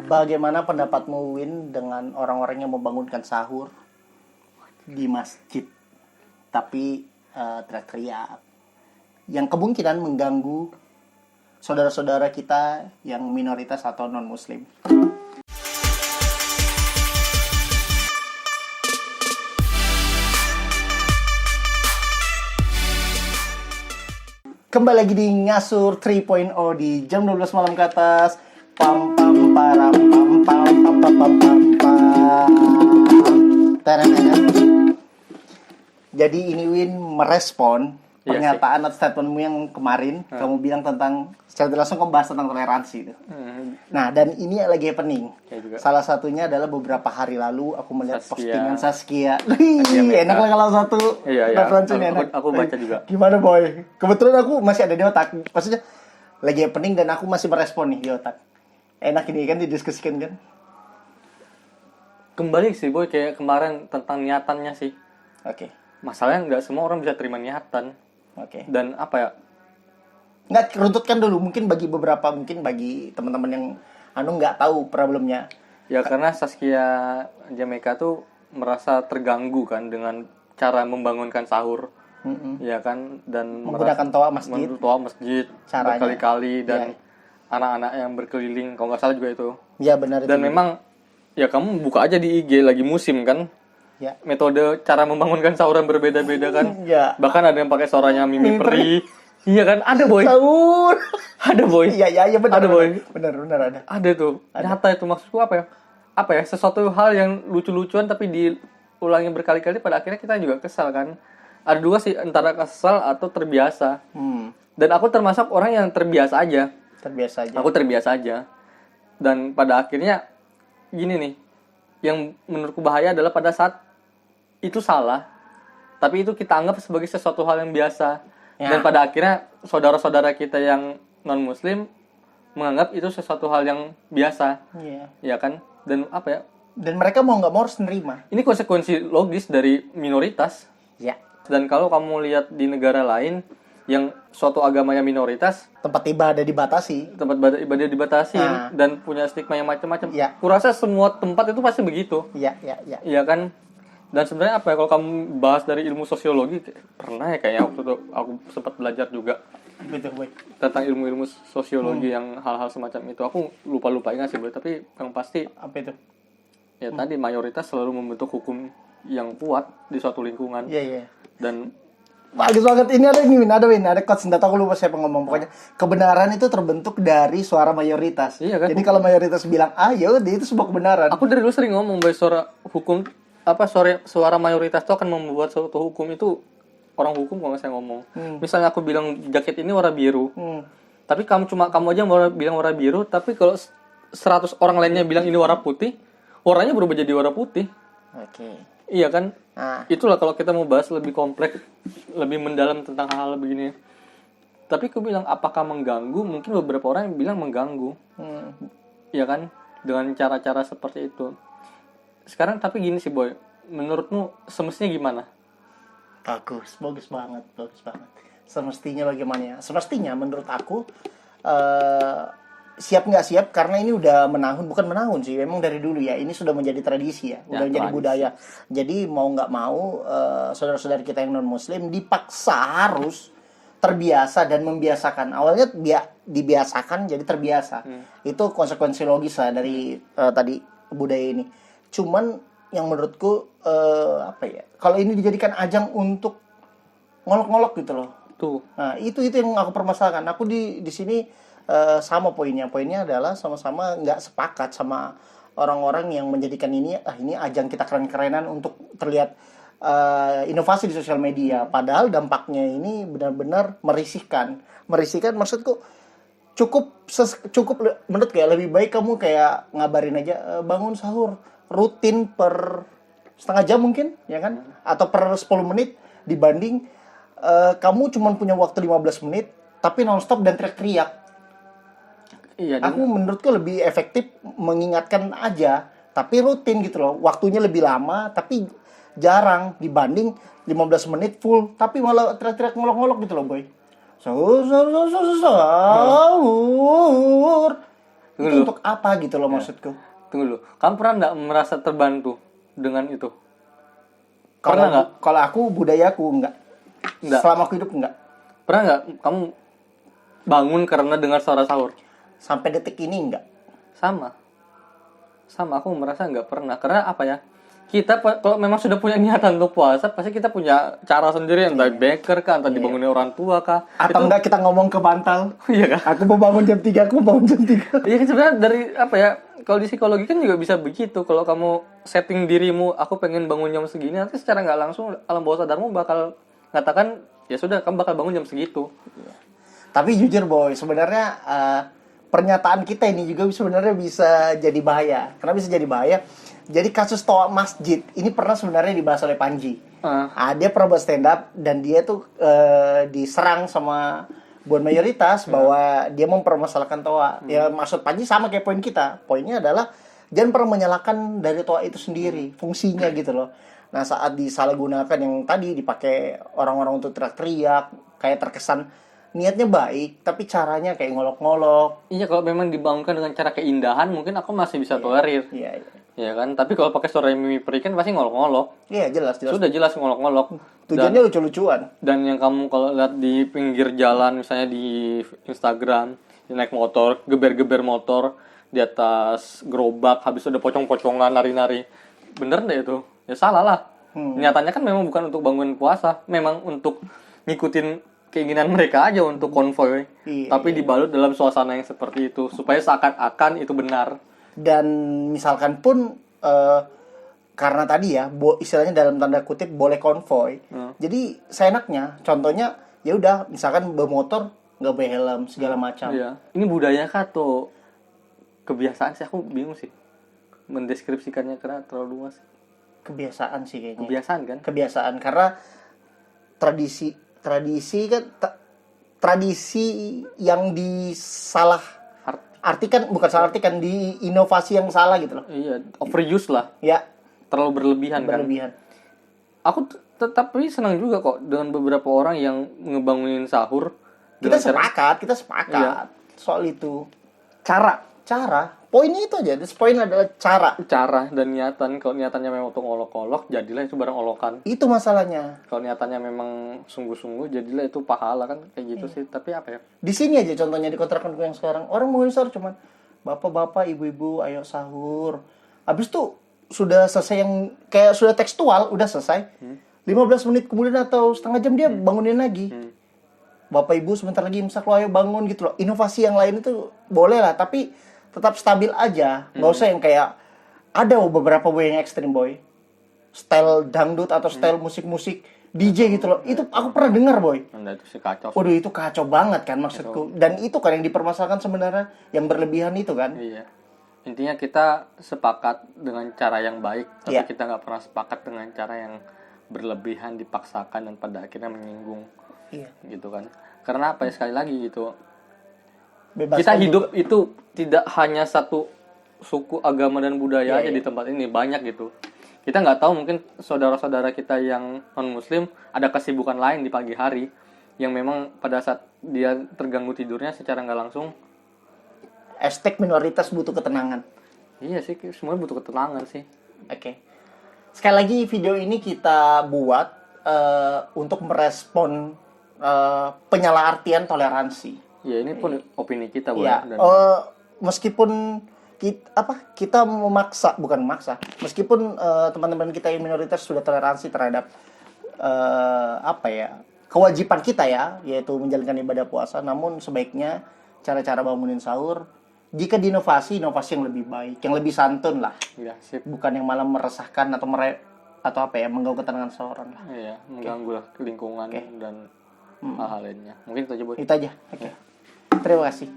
Bagaimana pendapatmu Win dengan orang-orang yang membangunkan sahur di masjid tapi teriak-teriak yang kemungkinan mengganggu saudara-saudara kita yang minoritas atau non-muslim? Kembali lagi di Ngasur 3.0 di jam 12 malam ke atas. Pam pam param pam pam pam pam pam pam pam. Taran-taran. Jadi ini Win merespon pernyataan atau statementmu yang kemarin kamu bilang tentang secara langsung kamu bahas tentang toleransi itu. Nah, dan ini lagi happening. Salah satunya adalah beberapa hari lalu aku melihat postingan Saskia. Enak lah kalau satu referensinya enak. Aku baca juga. Gimana boy? Kebetulan aku masih ada di otak. Maksudnya lagi happening dan aku masih merespon nih di otak. Enak ini kan didiskusikan kan? Kembali sih boy kayak kemarin tentang niatannya sih. Oke. Masalahnya nggak semua orang bisa terima niatan. Oke. Dan apa ya? Nggak, runtutkan dulu mungkin bagi beberapa, mungkin bagi teman-teman yang nggak tahu problemnya. Ya karena Saskia Jamaica tuh merasa terganggu kan dengan cara membangunkan sahur. Ya kan, dan menggunakan toa masjid caranya berkali-kali dan anak-anak yang berkeliling kalau nggak salah juga itu. Ya benar. Dan memang ya kamu buka aja di IG lagi musim kan. Ya. Metode cara membangunkan sahur yang berbeda-beda kan. Ya. Bahkan ada yang pakai suaranya Mimi Peri. Iya kan, ada boy. Sahur. Ada boy. Iya benar. Ada boy. Benar ada. Ada tuh. Nyata itu maksudku apa ya? Apa ya? Sesuatu hal yang lucu-lucuan tapi diulangi berkali-kali pada akhirnya kita juga kesal kan. Ada dua sih, antara kesal atau terbiasa. Dan aku termasuk orang yang terbiasa aja. Aku terbiasa aja. Dan pada akhirnya gini nih. Yang menurutku bahaya adalah pada saat itu salah, tapi itu kita anggap sebagai sesuatu hal yang biasa. Dan pada akhirnya saudara-saudara kita yang non-muslim menganggap itu sesuatu hal yang biasa. Ya kan? Dan apa ya? Dan mereka mau nggak mau harus nerima. Ini konsekuensi logis dari minoritas. Ya. Dan kalau kamu lihat di negara lain yang suatu agamanya minoritas, tempat ibadah dibatasi. Dan punya stigma yang macam-macam. Kurasa semua tempat itu pasti begitu. Iya kan? Dan sebenarnya apa ya, kalau kamu bahas dari ilmu sosiologi, pernah ya kayaknya waktu itu aku sempat belajar juga tentang ilmu-ilmu sosiologi yang hal-hal semacam itu. Aku lupa ingat sih, tapi yang pasti apa itu? Ya tadi mayoritas selalu membentuk hukum yang kuat di suatu lingkungan. Iya. Dan bagus banget. Ini ada quotes, enggak tahu aku lupa siapa ngomong. Pokoknya kebenaran itu terbentuk dari suara mayoritas. Iya kan? Jadi kalau mayoritas bilang ayo, dia itu sebuah kebenaran. Aku dari dulu sering ngomong bahwa suara mayoritas itu akan membuat suatu hukum itu orang hukum kalau saya ngomong. Misalnya aku bilang jaket ini warna biru. Tapi kamu aja bilang warna biru, tapi kalau 100 orang lainnya bilang ini warna putih, warnanya berubah jadi warna putih. Oke. Iya kan? Itulah kalau kita mau bahas lebih kompleks, lebih mendalam tentang hal-hal begini. Tapi aku bilang apakah mengganggu? Mungkin beberapa orang yang bilang mengganggu. Iya kan? Dengan cara-cara seperti itu. Sekarang tapi gini sih boy, menurutmu semestinya gimana? Bagus banget. Semestinya bagaimana? Semestinya menurut aku siap nggak siap, karena ini udah bukan menahun sih, memang dari dulu ya, ini sudah menjadi tradisi ya, udah menjadi budaya. Jadi mau nggak mau saudara-saudara kita yang non muslim dipaksa harus terbiasa dan membiasakan. Awalnya dibiasakan jadi terbiasa. Itu konsekuensi logis lah dari tadi budaya ini. Cuman yang menurutku kalau ini dijadikan ajang untuk ngolok-ngolok gitu loh. Tuh. Nah, itu yang aku permasalahkan. Aku di sini sama poinnya. Poinnya adalah sama-sama nggak sepakat sama orang-orang yang menjadikan ini ajang kita keren-kerenan untuk terlihat inovasi di sosial media. Padahal dampaknya ini benar-benar merisihkan. Merisihkan maksudku cukup menurut kayak lebih baik kamu kayak ngabarin aja bangun sahur rutin per setengah jam mungkin, ya kan? Atau per 10 menit dibanding kamu cuma punya waktu 15 menit tapi nonstop dan teriak-teriak. Iya, aku menurutku lebih efektif mengingatkan aja, tapi rutin gitu loh. Waktunya lebih lama tapi jarang dibanding 15 menit full tapi malah teriak-teriak ngolok-ngolok gitu loh, boy. Sahur. Tunggu itu dulu. untuk apa gitu loh maksudku. Tunggu dulu. Kamu pernah nggak merasa terbantu dengan itu? Pernah nggak? Kalau aku budayaku enggak. Enggak. Selama aku hidup enggak. Pernah nggak kamu bangun karena dengar suara sahur? Sampai detik ini enggak. Sama aku merasa nggak pernah. Karena apa ya, kita kalau memang sudah punya niatan untuk puasa, pasti kita punya cara sendiri, entah baker kah, entah dibangunin orang tua kah, Atau enggak kita ngomong ke bantal. iya kan? Aku mau bangun jam 3, aku mau bangun jam 3. Iya kan, sebenarnya dari apa ya, kalau di psikologi kan juga bisa begitu. Kalau kamu setting dirimu, aku pengen bangun jam segini, nanti secara nggak langsung alam bawah sadarmu bakal ngatakan ya sudah, kamu bakal bangun jam segitu. Tapi jujur boy, sebenarnya pernyataan kita ini juga sebenarnya bisa jadi bahaya. Kenapa bisa jadi bahaya? Jadi kasus toa masjid ini pernah sebenarnya dibahas oleh Panji. Dia pernah buat stand up dan dia tuh diserang sama buat mayoritas bahwa dia mempermasalahkan toa. Ya maksud Panji sama kayak poin kita. Poinnya adalah jangan pernah menyalahkan dari toa itu sendiri, fungsinya gitu loh. Nah saat disalahgunakan yang tadi dipakai orang-orang untuk teriak-teriak, kayak terkesan niatnya baik, tapi caranya kayak ngolok-ngolok. Iya, kalau memang dibangunkan dengan cara keindahan, mungkin aku masih bisa tolerir. Iya. Ya kan, tapi kalau pakai suara yang mimpi perikan pasti ngolok-ngolok. Iya jelas. Sudah jelas ngolok-ngolok. Tujuannya lucu-lucuan. Dan yang kamu kalau lihat di pinggir jalan, misalnya di Instagram, naik motor, geber-geber motor di atas gerobak, habis udah pocong-pocongan nari-nari, bener deh itu? Ya salah lah. Nyatanya kan memang bukan untuk bangun puasa, memang untuk ngikutin keinginan mereka aja untuk konvoy. Tapi dibalut dalam suasana yang seperti itu, supaya seakan-akan itu benar. Dan misalkan pun karena tadi ya istilahnya dalam tanda kutip boleh konvoy, jadi seenaknya contohnya ya udah misalkan bermotor nggak berhelm segala macam. Iya. Ini budaya kah atau kebiasaan sih, aku bingung sih mendeskripsikannya karena terlalu luas. Kebiasaan sih kayaknya. Kebiasaan kan? Kebiasaan karena tradisi kan tradisi yang disalah artikan, bukan salah artikan, di inovasi yang salah gitu loh. Iya, overuse lah. Ya, Terlalu berlebihan kan. Aku tetapi senang juga kok dengan beberapa orang yang ngebangunin sahur. Kita sepakat Iya. soal itu. Cara. Poinnya itu aja. Poin adalah cara Dan niatan. Kalau niatannya memang untuk olok-olok, jadilah itu barang olokan. Itu masalahnya. Kalau niatannya memang sungguh-sungguh, jadilah itu pahala kan, kayak gitu sih. Tapi apa ya? Di sini aja contohnya di kontrakanku yang sekarang, orang mau sahur cuman bapak-bapak, ibu-ibu, ayo sahur. Habis tuh sudah selesai yang kayak sudah tekstual, udah selesai. 15 menit kemudian atau setengah jam dia bangunin lagi. Bapak ibu sebentar lagi imsak lo, ayo bangun gitu loh. Inovasi yang lain itu boleh lah, tapi tetap stabil aja. Nggak usah yang kayak ada beberapa boy yang ekstrim boy. Style dangdut atau style musik-musik DJ gitu loh. Itu aku pernah dengar boy. Nah, itu sih kacau. Waduh itu kacau banget kan maksudku. Dan itu kan yang dipermasalahkan sebenarnya, yang berlebihan itu kan. Iya. Intinya kita sepakat dengan cara yang baik, tapi kita nggak pernah sepakat dengan cara yang berlebihan, dipaksakan, dan pada akhirnya menyinggung. Iya. Gitu kan. Karena apa ya, sekali lagi gitu. Bebaskan Kita hidup juga. itu tidak hanya satu suku, agama, dan budaya aja di tempat ini, banyak gitu. Kita nggak tahu, mungkin saudara-saudara kita yang non-muslim ada kesibukan lain di pagi hari yang memang pada saat dia terganggu tidurnya secara nggak langsung. Hashtag minoritas butuh ketenangan. Iya sih, semuanya butuh ketenangan sih. Oke. Sekali lagi video ini kita buat untuk merespon penyalahartian toleransi. Ya ini pun opini kita, Ya, meskipun kita bukan memaksa, meskipun teman-teman kita yang minoritas sudah toleransi terhadap kewajiban kita ya, yaitu menjalankan ibadah puasa, namun sebaiknya cara-cara bangunin sahur jika diinovasi yang lebih baik, yang lebih santun lah. Ya, sip. Bukan yang malah meresahkan atau mengganggu ketenangan seorang lah. Iya, mengganggu lah lingkungan dan hal-hal lainnya. Mungkin itu aja, Boy. Itu aja. Oke. Terima kasih.